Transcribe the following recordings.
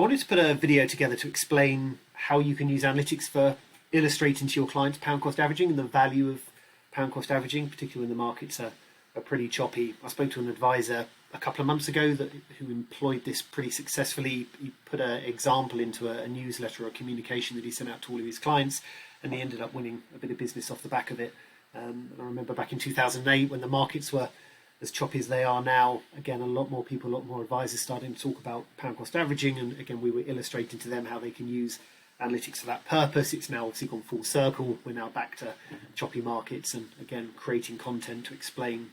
wanted to put a video together to explain how you can use analytics for illustrating to your clients pound cost averaging and the value of pound cost averaging, particularly when the markets are pretty choppy. I spoke to an advisor a couple of months ago who employed this pretty successfully. He put an example into a newsletter or a communication that he sent out to all of his clients, and he ended up winning a bit of business off the back of it. And I remember back in 2008 when the markets were as choppy as they are now, again, a lot more people, a lot more advisors starting to talk about pound cost averaging, and again, we were illustrating to them how they can use analytics for that purpose. It's now obviously gone full circle. We're now back to choppy markets, and again, creating content to explain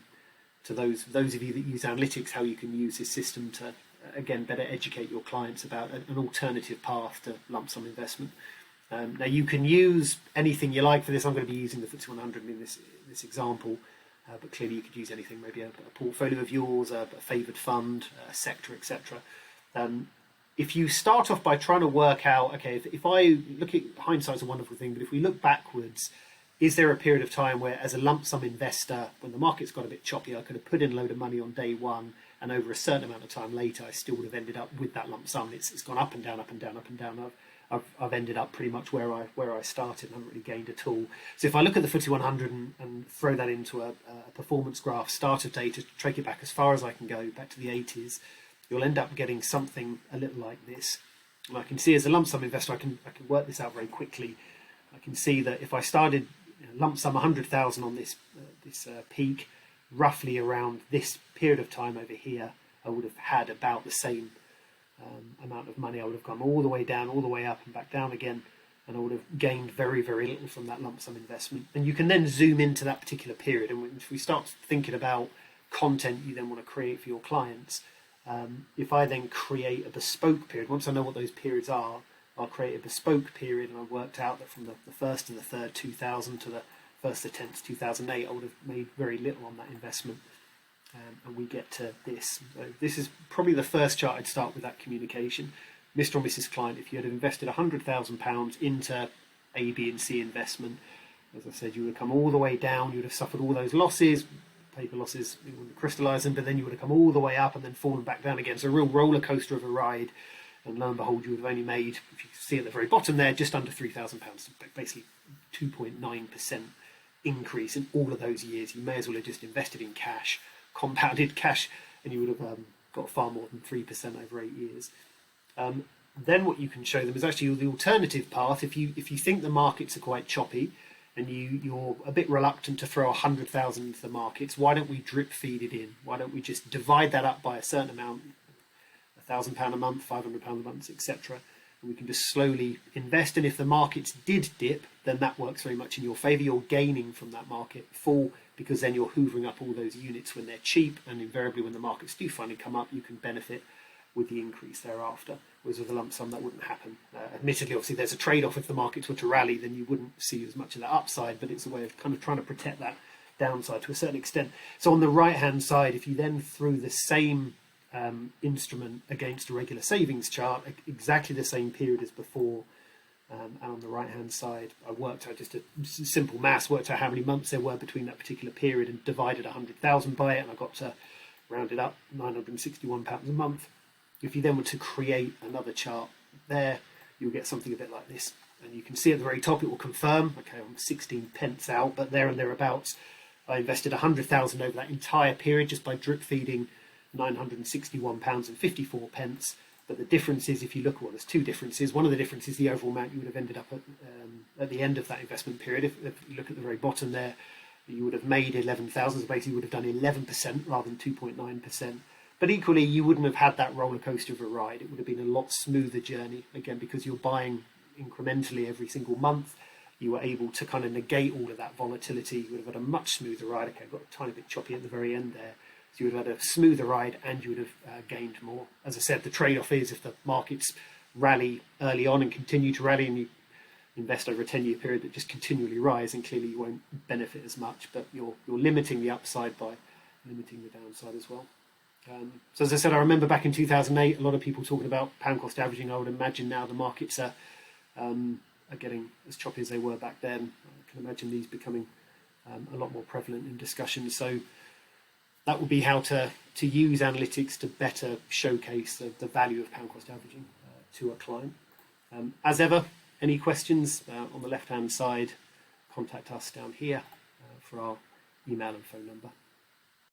to those of you that use analytics how you can use this system to, again, better educate your clients about an alternative path to lump sum investment. Now, you can use anything you like for this. I'm going to be using the FTSE 100 in this example, but clearly you could use anything, maybe a portfolio of yours, a favoured fund, a sector, etc. If you start off by trying to work out, okay, if I look at, hindsight's a wonderful thing, but if we look backwards, is there a period of time where, as a lump sum investor, when the market's got a bit choppy, I could have put in a load of money on day one, and over a certain amount of time later, I still would have ended up with that lump sum? It's gone up and down, up and down, up and down. I've ended up pretty much where I started and haven't really gained at all. So if I look at the FTSE 100 and throw that into a performance graph, start of data, track it back as far as I can go, back to the 80s, you'll end up getting something a little like this. And I can see, as a lump sum investor, I can work this out very quickly. I can see that if I started lump sum 100,000 on this peak, roughly around this period of time over here, I would have had about the same amount of money. I would have gone all the way down, all the way up and back down again, and I would have gained very, very little from that lump sum investment. And you can then zoom into that particular period, and if we start thinking about content you then want to create for your clients, if I then create a bespoke period, once I know what those periods are, I'll create a bespoke period, and I worked out that from the 1st to the 3rd 2000 to the 1st to 10th 2008, I would have made very little on that investment. And we get to this. So this is probably the first chart I'd start with, that communication. Mr. or Mrs. Client, if you had invested £100,000 into A, B and C investment, as I said, you would have come all the way down, you would have suffered all those losses, paper losses, you wouldn't crystallise them, but then you would have come all the way up and then fallen back down again. So a real roller coaster of a ride, and lo and behold, you would have only made, if you see at the very bottom there, just under £3,000, basically 2.9% increase in all of those years. You may as well have just invested in cash, compounded cash, and you would have got far more than 3% over 8 years. Then what you can show them is actually the alternative path. If you think the markets are quite choppy and you're a bit reluctant to throw 100,000 into the markets, why don't we drip feed it in? Why don't we just divide that up by a certain amount, £1,000 a month, £500 a month, etc., and we can just slowly invest. And if the markets did dip, then that works very much in your favour. You're gaining from that market fall, because then you're hoovering up all those units when they're cheap, and invariably when the markets do finally come up, you can benefit with the increase thereafter. Whereas with a lump sum, that wouldn't happen. Admittedly, obviously, there's a trade-off. If the markets were to rally, then you wouldn't see as much of that upside, but it's a way of kind of trying to protect that downside to a certain extent. So on the right-hand side, if you then threw the same instrument against a regular savings chart, exactly the same period as before, and on the right hand side, I worked out, just a simple maths, worked out how many months there were between that particular period and divided 100,000 by it, and I got to round it up, £961 a month. If you then were to create another chart there, you'll get something a bit like this, and you can see at the very top it will confirm, okay, I'm 16 pence out, but there and thereabouts, I invested 100,000 over that entire period just by drip feeding £961.54. But the difference is, if you look at, well, there's two differences. One of the differences is the overall amount you would have ended up at the end of that investment period. If you look at the very bottom there, you would have made 11,000, so basically you would have done 11% rather than 2.9%. But equally, you wouldn't have had that roller coaster of a ride. It would have been a lot smoother journey, again, because you're buying incrementally every single month. You were able to kind of negate all of that volatility. You would have had a much smoother ride. Okay, I've got a tiny bit choppy at the very end there. So you would have had a smoother ride, and you would have gained more. As I said, the trade-off is, if the markets rally early on and continue to rally, and you invest over a 10-year period that just continually rise, and clearly you won't benefit as much, but you're limiting the upside by limiting the downside as well. So as I said, I remember back in 2008, a lot of people talking about pound cost averaging. I would imagine now the markets are getting as choppy as they were back then. I can imagine these becoming a lot more prevalent in discussions. So that would be how to use analytics to better showcase the value of pound cost averaging. to a client. As ever, any questions on the left-hand side, contact us down here for our email and phone number.